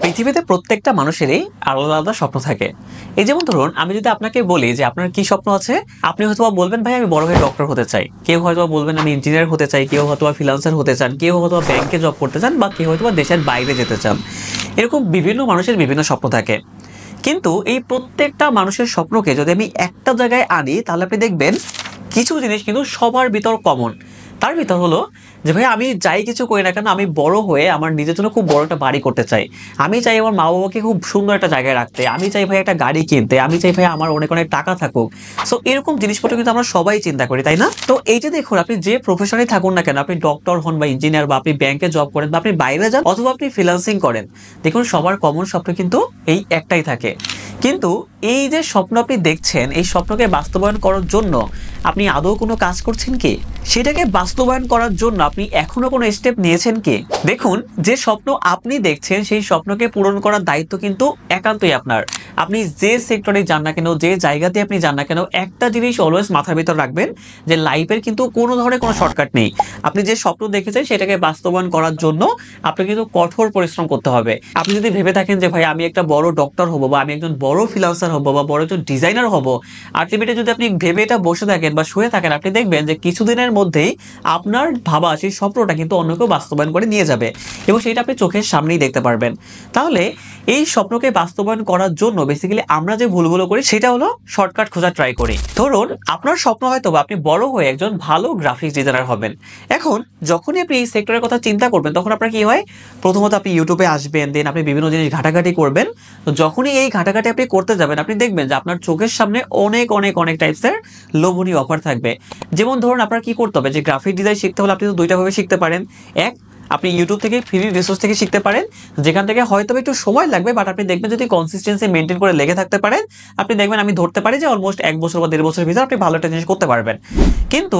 পৃথিবীতে প্রত্যেকটা মানুষেরই আলাদা আলাদা স্বপ্ন থাকে। এই যেমন ধরুন, আমি যদি আপনাকে বলি যে আপনার কি স্বপ্ন আছে, আপনি হয়তোবা বলবেন ভাই আমি বড় হয়ে ডক্টর হতে চাই, কেউ হয়তোবা বলবেন আমি ইঞ্জিনিয়ার হতে চাই, কেউ হয়তোবা ফ্রিল্যান্সার হতে চান, কেউ হয়তোবা ব্যাংকে জব করতে চান, বা কেউ হয়তোবা দেশের বাইরে যেতে চান। এরকম বিভিন্ন মানুষের বিভিন্ন স্বপ্ন থাকে। কিন্তু এই প্রত্যেকটা মানুষের স্বপ্নকে যদি আমি একটা জায়গায় আনি, তাহলে আপনি দেখবেন কিছু জিনিস কিন্তু সবার ভিতর কমন। তার ভিতর হলো যে ভাই আমি যাই কিছু করি না কেন, আমি বড় হয়ে আমার নিজের জন্য খুব বড় একটা বাড়ি করতে চাই। আমি চাই আমার মা বাবাকে খুব সুন্দর একটা জায়গায় রাখতে। আমি চাই ভাই একটা গাড়ি কিনতে। আমি চাই ভাই আমার অনেক অনেক টাকা থাকুক। সো এরকম জিনিসপত্র কিন্তু আমরা সবাই চিন্তা করি, তাই না? তো এই যে দেখুন, আপনি যে প্রফেশনে থাকুন না কেন, আপনি ডক্টর হন বা ইঞ্জিনিয়ার, বা আপনি ব্যাংকে জব করেন, বা আপনি বাইরে যান, অথবা আপনি ফ্রিল্যান্সিং করেন, দেখুন সবার কমন স্বপ্ন কিন্তু এই একটাই থাকে। কিন্তু এই যে স্বপ্ন আপনি দেখছেন, এই স্বপ্নকে বাস্তবায়ন করার জন্য আপনি আদৌ কোনো কাজ করছেন কি? সেটাকে বাস্তবায়ন করার জন্য আপনি এখনো কোনো স্টেপ নিয়েছেন কি? দেখুন, যে স্বপ্ন আপনি দেখছেন সেই স্বপ্নকে পূরণ করার দায়িত্ব কিন্তু একান্তই আপনার। আপনি যে সেক্টরে যান না কেন, যে জায়গাতে আপনি যান না কেন, একটা জিনিস অলওয়েজ মাথার ভিতর রাখবেন যে লাইফের কিন্তু কোনো ধরনের কোনো শর্টকাট নেই। আপনি যে স্বপ্ন দেখেছেন সেটাকে বাস্তবায়ন করার জন্য আপনাকে কিন্তু কঠোর পরিশ্রম করতে হবে। আপনি যদি ভেবে থাকেন যে ভাই আমি একটা বড় ডক্টর হব, বা আমি একজন বড় ফ্রিল্যান্সার হব, বা বড় একজন ডিজাইনার হব, আলটিমেটলি যদি আপনি ভেবে এটা বসে থাকেন বা শুয়ে থাকেন, আপনি দেখবেন যে কিছুদিনের মধ্যেই আপনার ভাবা সেই স্বপ্নটা কিন্তু অন্য কেউ বাস্তবায়ন করে নিয়ে যাবে, এবং সেটা আপনি চোখের সামনেই দেখতে পারবেন। তাহলে এই স্বপ্নকে বাস্তবায়ন করার জন্য বেসিক্যালি আমরা যে ভুলগুলো করি সেটা হলো শর্টকাট খোঁজা ট্রাই করি। ধরুন, আপনার স্বপ্ন হয়তো বা আপনি বড় হয়ে একজন ভালো গ্রাফিক্স ডিজাইনার হবেন। এখন যখনই আপনি এই সেক্টরের কথা চিন্তা করবেন, তখন আপনার কি হয়, প্রথমত আপনি ইউটিউবে আসবেন, দেন আপনি বিভিন্ন জিনিস ঘাটাঘাটি করবেন। তো যখনই এই ঘাটাঘাটি আপনি করতে যাবেন, আপনি দেখবেন যে আপনার চোখের সামনে অনেক অনেক অনেক টাইপসের লোভনীয় অফার থাকবে। যেমন ধরুন, আপনার কি করতে হবে, যে গ্রাফিক ডিজাইন শিখতে হলে আপনি তো দুইটা ভাবে শিখতে পারেন। এক, আপনি ইউটিউব থেকে ফ্রি রিসোর্স থেকে শিখতে পারেন, যেখান থেকে হয়তো একটু সময় লাগবে, বাট আপনি দেখবেন যদি কনসিস্টেন্সি মেনটেন করে লেগে থাকতে পারেন, আপনি দেখবেন আমি ধরতে পারি যে অলমোস্ট 1 বছর বা 1.5 বছরের ভিতরে আপনি ভালো একটা জিনিস করতে পারবেন। কিন্তু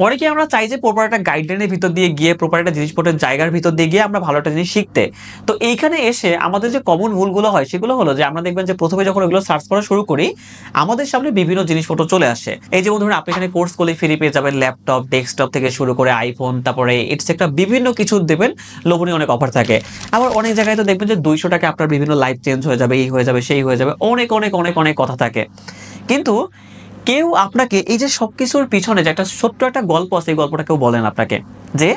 অনেকে আমরা চাই যে প্রপার একটা গাইডলাইনের ভিতর দিয়ে গিয়ে, প্রপার একটা জিনিসপত্রের জায়গার ভিতর দিয়ে গিয়ে আমরা ভালো একটা জিনিস শিখতে। তো এইখানে এসে আমাদের যে কমন ভুলগুলো হয় সেগুলো হলো যে আমরা দেখবেন যে প্রথমে যখন ওগুলো সার্চ করা শুরু করি, আমাদের সামনে বিভিন্ন জিনিসপত্র চলে আসে। এই যেমন ধরুন, আপনি এখানে কোর্স করলে ফ্রি পেয়ে যাবেন ল্যাপটপ, ডেস্কটপ থেকে শুরু করে আইফোন, তারপরে এটসেট্রা বিভিন্ন কিছু দেবেন, লোভনীয় অনেক অফার থাকে। আবার অনেক জায়গায় তো দেখবেন যে 200 টাকা আপনার বিভিন্ন লাইফ চেঞ্জ হয়ে যাবে, এই হয়ে যাবে, সেই হয়ে যাবে, অনেক অনেক অনেক অনেক কথা থাকে। কিন্তু কেউ আপনাকে এই যে সবকিছুর পিছনে যে একটা ছোট্ট একটা গল্প আছে, এই গল্পটা কেউ বলেন আপনাকে যে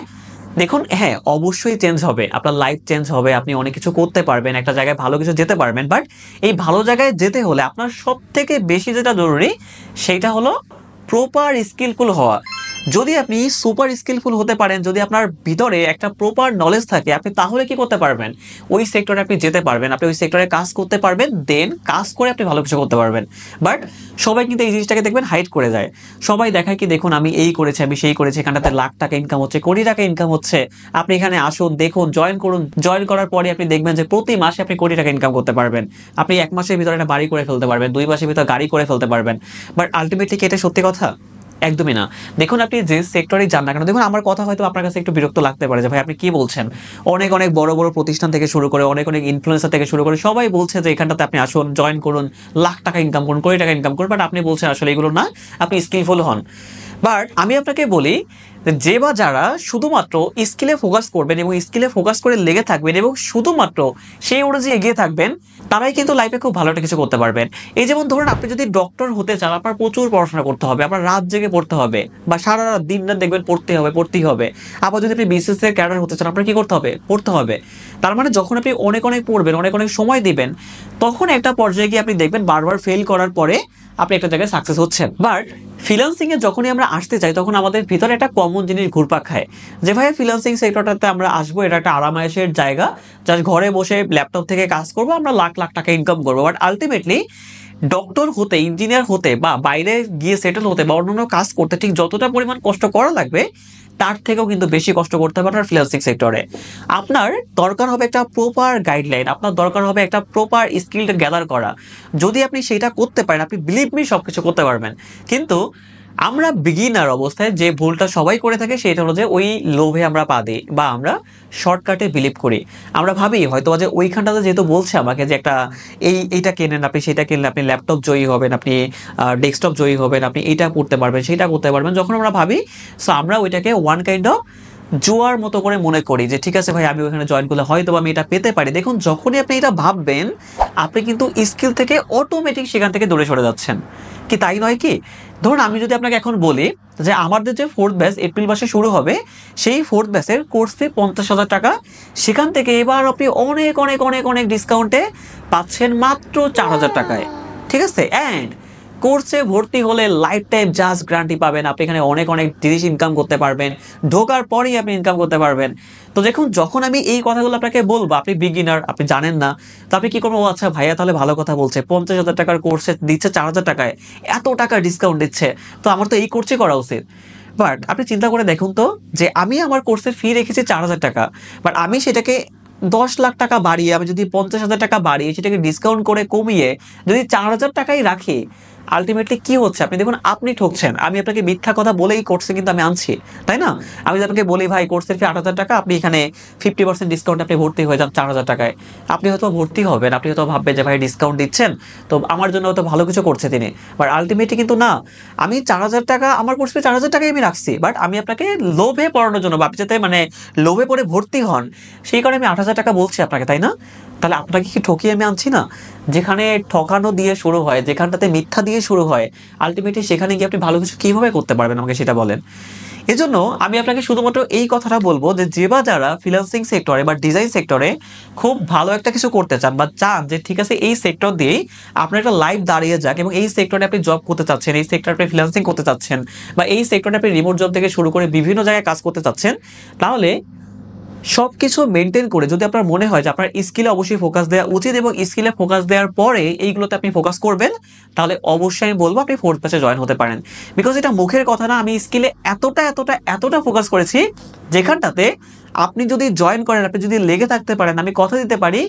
দেখুন, হ্যাঁ অবশ্যই চেঞ্জ হবে, আপনার লাইফ চেঞ্জ হবে, আপনি অনেক কিছু করতে পারবেন, একটা জায়গায় ভালো কিছু যেতে পারবেন, বাট এই ভালো জায়গায় যেতে হলে আপনার সব থেকে বেশি যেটা জরুরি সেইটা হলো প্রপার স্কিলফুল হওয়া। যদি আপনি সুপার স্কিলফুল হতে পারেন, যদি আপনার ভিতরে একটা প্রপার নলেজ থাকে, আপনি তাহলে কি করতে পারবেন, ওই সেক্টরে আপনি যেতে পারবেন, আপনি ওই সেক্টরে কাজ করতে পারবেন, দেন কাজ করে আপনি ভালো কিছু করতে পারবেন। বাট সবাই কিন্তু এই জিনিসটাকে দেখবেন হাইড করে যায়। সবাই দেখায় কি, দেখুন আমি এই করেছি, আমি সেই করেছি, এখানটাতে লাখ টাকা ইনকাম হচ্ছে, কোটি টাকা ইনকাম হচ্ছে, আপনি এখানে আসুন, দেখুন, জয়েন করুন। জয়েন করার পরে আপনি দেখবেন যে প্রতি মাসে আপনি কোটি টাকা ইনকাম করতে পারবেন। আপনি 1 মাসের ভিতরে একটা বাড়ি করে ফেলতে পারবেন, 2 মাসের ভিতরে গাড়ি করে ফেলতে পারবেন। বাট আলটিমেটলি কি এটা সত্যি কথা? একদমই না। দেখুন, আপনি যে সেক্টরে যান না কেন, দেখুন আমার কথা হয়তো আপনার কাছে একটু বিরক্ত লাগতে পারে যে ভাই আপনি কি বলছেন, অনেক অনেক বড় বড় প্রতিষ্ঠান থেকে শুরু করে, অনেক অনেক ইনফ্লুয়েন্সার থেকে শুরু করে সবাই বলছে যে এখানটাতে আপনি আসুন, জয়েন করুন, লাখ টাকা ইনকাম করুন, কোটি টাকা ইনকাম করুন, বাট আপনি বলছেন আসলে এগুলো না, আপনি স্কিলফুল হন। বাট আমি আপনাকে বলি যে বা যারা শুধুমাত্র স্কিলে ফোকাস করবেন এবং স্কিলে ফোকাস করে লেগে থাকবেন এবং শুধুমাত্র সেই অনুযায়ী এগিয়ে থাকবেন, তারাই কিন্তু লাইফে খুব ভালো একটা কিছু করতে পারবেন। এই যেমন ধরুন, আপনি যদি ডক্টর হতে চান, আপনার প্রচুর পড়াশোনা করতে হবে, আপনার রাত জেগে পড়তে হবে, বা সারা রাত দিন রাত দেখবেন পড়তেই হবে। আবার যদি আপনি বিসিএস এর ক্যাডার হতে চান, আপনার কি করতে হবে, পড়তে হবে। তার মানে যখন আপনি অনেক অনেক পড়বেন, অনেক অনেক সময় দিবেন, তখন একটা পর্যায়ে গিয়ে আপনি দেখবেন বারবার ফেল করার পরে আপনি একটা জায়গায় সাকসেস হচ্ছেন। বাট ফ্রিল্যান্সিং এ যখনই আমরা আসতে চাই, তখন আমাদের ভিতরে একটা কমন জিনিস ঘুরপাক খায় যে ভাই ফ্রিল্যান্সিং সেক্টরটাতে আমরা আসবো, এটা একটা আরামায়েশের জায়গা, জাস্ট ঘরে বসে ল্যাপটপ থেকে কাজ করবো, আমরা লাখ লাখ টাকা ইনকাম করবো। বাট আলটিমেটলি ডক্টর হতে, ইঞ্জিনিয়ার হতে, বা বাইরে গিয়ে সেটেল হতে, বা অন্যান্য কাজ করতে ঠিক যতটা পরিমাণ কষ্ট করা লাগবে, তার থেকেও কিন্তু বেশি কষ্ট করতে হবে আপনার ফ্রিল্যান্সিং সেক্টরে। আপনার দরকার হবে একটা প্রপার গাইডলাইন, আপনার দরকার হবে একটা প্রপার স্কিলটা গ্যাদার করা। যদি আপনি সেটা করতে পারেন, আপনি বিলিভ মি সবকিছু করতে পারবেন। কিন্তু আমরা বিগিনার অবস্থায় যে ভুলটা সবাই করে থাকে সেটা হলো যে ওই লোভে আমরা পা দিই, বা আমরা শর্টকাটে বিলিভ করি। আমরা ভাবি হয়তো যে ওইখানটাতে যেহেতু বলছে আমাকে যে একটা এইটা কেনেন, আপনি সেটা কিনলে আপনি ল্যাপটপ জয়ী হবেন, আপনি ডেস্কটপ জয়ী হবেন, আপনি এইটা করতে পারবেন, সেইটা করতে পারবেন, যখন আমরা ভাবি, সো আমরা ওইটাকে ওয়ান কাইন্ড অফ জুয়ার মতো করে মনে করি যে ঠিক আছে ভাই আমি ওখানে জয়েন করলে হয়তো আমি এটা পেতে পারি। দেখুন যখনই আপনি এটা ভাববেন আপনি কিন্তু স্কিল থেকে অটোমেটিক সেখান থেকে দূরে সরে যাচ্ছেন। কি তাই নয় কি? ধরুন আমি যদি আপনাকে এখন বলি যে আমাদের যে 4th ব্যাচ এপ্রিল মাসে শুরু হবে, সেই 4th ব্যাচের কোর্স ফি 50,000 টাকা। সেখান থেকে এবার আপনি অনেক অনেক অনেক অনেক ডিসকাউন্টে পাচ্ছেন মাত্র 4,000 টাকায়। ঠিক আছে, অ্যান্ড কোর্সে ভর্তি হলে লাইফ টাইম জাস্ট গ্যারান্টি পাবেন। আপনি এখানে অনেক অনেক জিনিস ইনকাম করতে পারবেন, ঢোকার পরেই আপনি ইনকাম করতে পারবেন। তো দেখুন যখন আমি এই কথাগুলো আপনাকে বলবো, আপনি বিগিনার, আপনি জানেন না, তো আপনি কি করবো, আচ্ছা ভাইয়া তাহলে ভালো কথা বলছে, 50,000 টাকার কোর্সে দিচ্ছে 4,000 টাকায়, এত টাকা ডিসকাউন্ট দিচ্ছে, তো আমার তো এই কোর্সে করা উচিত। বাট আপনি চিন্তা করে দেখুন তো, যে আমি আমার কোর্সের ফি রেখেছি 4,000 টাকা, বাট আমি সেটাকে 10 লাখ টাকা বাড়িয়ে, আমি যদি 50,000 টাকা বাড়িয়ে সেটাকে ডিসকাউন্ট করে কমিয়ে যদি 4,000 টাকাই রাখি, আলটিমেটলি কি হচ্ছে আপনি দেখুন, আপনি ঠকছেন। আমি আপনাকে মিথ্যা কথা বলেই কোর্সে কিন্তু আমি আনছি, তাই না? আমি যদি আপনাকে বলি ভাই কোর্সের ফি 8,000 টাকা, আপনি এখানে 50% ডিসকাউন্ট আপনি ভর্তি হয়ে যান 4,000 টাকায়, আপনি হয়তো ভর্তি হবেন, আপনি হয়তো ভাববেন যে ভাই ডিসকাউন্ট দিচ্ছেন তো আমার জন্য হয়তো ভালো কিছু করছে তিনি। বাট আলটিমেটলি কিন্তু না, আমি 4,000 টাকা আমার কোর্স ফি 4,000 টাকায় আমি রাখছি, বাট আমি আপনাকে লোভে পড়ানোর জন্য বা আপনি যাতে মানে লোভে পড়ে ভর্তি হন সেই কারণে আমি 8,000 টাকা বলছি আপনাকে, তাই না? তাহলে আপনাকে কি ঠকিয়ে আমি আনছি না? যেখানে ঠকানো দিয়ে শুরু হয়, যেখানটাতে মিথ্যা দিয়ে শুরু হয়, আলটিমেটলি সেখানে গিয়ে আপনি ভালো কিছু কিভাবে করতে পারবেন আমাকে সেটা বলেন। এজন্য আমি আপনাকে শুধুমাত্র এই কথাটা বলবো যে বা যারা ফ্রিল্যান্সিং সেক্টরে বা ডিজাইন সেক্টরে খুব ভালো একটা কিছু করতে চান বা চান যে ঠিক আছে এই সেক্টর দিয়েই আপনার একটা লাইফ দাঁড়িয়ে যাক, এবং এই সেক্টরে আপনি জব করতে চাচ্ছেন, এই সেক্টরে আপনি ফ্রিল্যান্সিং করতে চাচ্ছেন, বা এই সেক্টরে আপনি রিমোট জব থেকে শুরু করে বিভিন্ন জায়গায় কাজ করতে চাচ্ছেন, তাহলে সবকিছু মেনটেন করে যদি আপনার মনে হয় যে আপনার স্কিলে অবশ্যই ফোকাস দেওয়া উচিত এবং স্কিলে ফোকাস দেওয়ার পরে এইগুলোতে আপনি ফোকাস করবেন, তাহলে অবশ্যই আমি বলবো আপনি 4th ব্যাচে জয়েন হতে পারেন। বিকজ এটা মুখের কথা না, আমি স্কিলে এতটা এতটা এতটা ফোকাস করেছি যেখানটাতে আপনি যদি জয়েন করেন, আপনি যদি লেগে থাকতে পারেন, আমি কথা দিতে পারি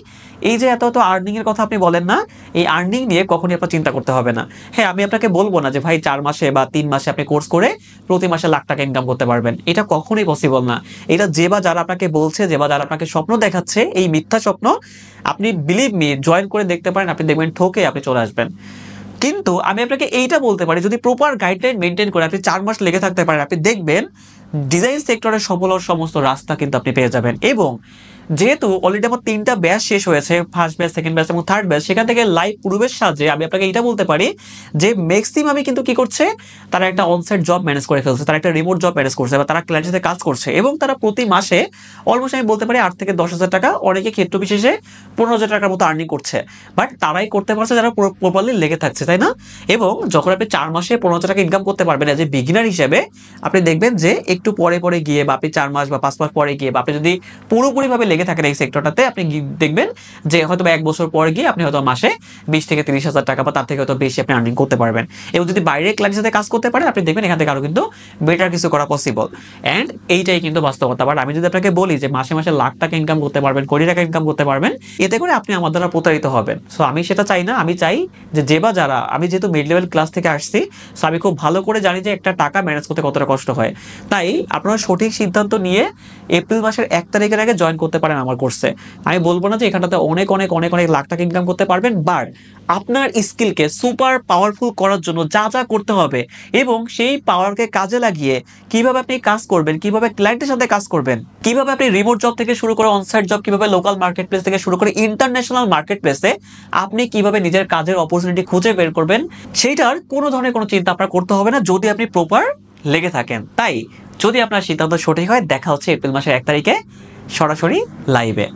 এই যে এত এত আর্নিং এর কথা আপনি বলেন না, এই আর্নিং নিয়ে কখনই আপনার চিন্তা করতে হবে না। হ্যাঁ, আমি আপনাকে বলবো না যে ভাই 4 মাসে বা 3 মাসে আপনি কোর্স করে প্রতি মাসে লাখ টাকা ইনকাম করতে পারবেন, এটা কখনোই পসিবল না। এটা যে বা যারা আপনাকে বলছে, যে বা যারা আপনাকে স্বপ্ন দেখাচ্ছে এই মিথ্যা স্বপ্ন, আপনি বিলিভ মি জয়েন করে দেখতে পারেন, আপনি দেখবেন ঠকে আপনি চলে আসবেন। কিন্তু আমি আপনাকে এইটা বলতে পারি যদি প্রপার গাইডলাইন মেনটেন করে আপনি 4 মাস লেগে থাকতে পারেন, আপনি দেখবেন ডিজাইন সেক্টরের সফল হওয়ার সমস্ত রাস্তা কিন্তু আপনি পেয়ে যাবেন। এবং যেহেতু অলরেডি আমার 3টা ব্যাচ শেষ হয়েছে, ফার্স্ট ব্যাচ, সেকেন্ড ব্যাচ এবং থার্ড ব্যাচ, সেখান থেকে লাইভ প্রুফের সাহায্যে আমি আপনাকে এটা বলতে পারি যে ম্যাক্সিমামই কিন্তু কি করছে, তারা একটা অনসাইট জব ম্যানেজ করে ফেলছে, তারা একটা রিমোট জব ম্যানেজ করছে, বা তারা ক্লায়েন্টের সাথে কাজ করছে, এবং তারা প্রতি মাসে অলমোস্ট আমি বলতে পারি 8 থেকে 10,000 টাকা, অনেকে ক্ষেত্র বিশেষে 15,000 টাকার মতো আর্নিং করছে। বাট তারাই করতে পারছে যারা প্রপারলি লেগে থাকছে, তাই না? এবং যখন আপনি 4 মাসে 15,000 টাকা ইনকাম করতে পারবেন এজ এ বিগিনার হিসেবে, আপনি দেখবেন যে একটু পরে পরে গিয়ে, বা আপনি 4 মাস বা 5 মাস পরে গিয়ে, বা আপনি যদি পুরোপুরিভাবে লেগে থাকেন এই সেক্টরটাতে, আপনি দেখবেন যে হয়তো 1 বছর পরে গিয়ে আপনি হয়তো মাসে 20 থেকে 30,000 টাকা বা তার থেকে হয়তো বেশি আপনি আর্নিং করতে পারবেন। এবং যদি বাইরে ক্লায়েন্টের সাথে কাজ করতে পারেন, আপনি দেখবেন এখান থেকে আরো কিন্তু বেটার কিছু করা পসিবল। অ্যান্ড এইটাই কিন্তু বাস্তবতা। বাট আমি যদি আপনাকে বলি যে মাসে মাসে লাখ টাকা ইনকাম করতে পারবেন, কোটি টাকা ইনকাম করতে পারবেন, এতে করে আপনি আমার দ্বারা প্রতারিত হবেন। সো আমি সেটা চাই না। আমি চাই যে বা যারা, আমি যেহেতু মিড লেভেল ক্লাস থেকে আসছি, সো আমি খুব ভালো করে জানি যে একটা টাকা ম্যানেজ করতে কতটা কষ্ট হয়। তাই আপনারা সঠিক সিদ্ধান্ত নিয়ে এপ্রিল মাসের 1 তারিখের আগে জয়েন করতে পারেন আমার কোর্সে। আমি বলবো না যে এখানটাতে অনেক অনেক অনেক অনেক লাখ টাকা ইনকাম করতে পারবেন, বাট আপনার স্কিলকে সুপার পাওয়ারফুল করার জন্য যা যা করতে হবে এবং সেই পাওয়ারকে কাজে লাগিয়ে কিভাবে আপনি কাজ করবেন, কিভাবে ক্লায়েন্টের সাথে কাজ করবেন, কিভাবে আপনি রিমোট জব থেকে শুরু করে অনসাইট জব, কিভাবে লোকাল মার্কেট প্লেস থেকে শুরু করে ইন্টারন্যাশনাল মার্কেট প্লেসে আপনি কিভাবে নিজের কাজের অপরচুনিটি খুঁজে বের করবেন, সেইটার কোনো ধরনের কোনো চিন্তা আপনার করতে হবে না যদি আপনি প্রপার লেগে থাকেন। তাই যদি আপনার সিদ্ধান্ত সঠিক হয়, দেখা হচ্ছে এপ্রিল মাসের 1 তারিখে সরাসরি লাইভে।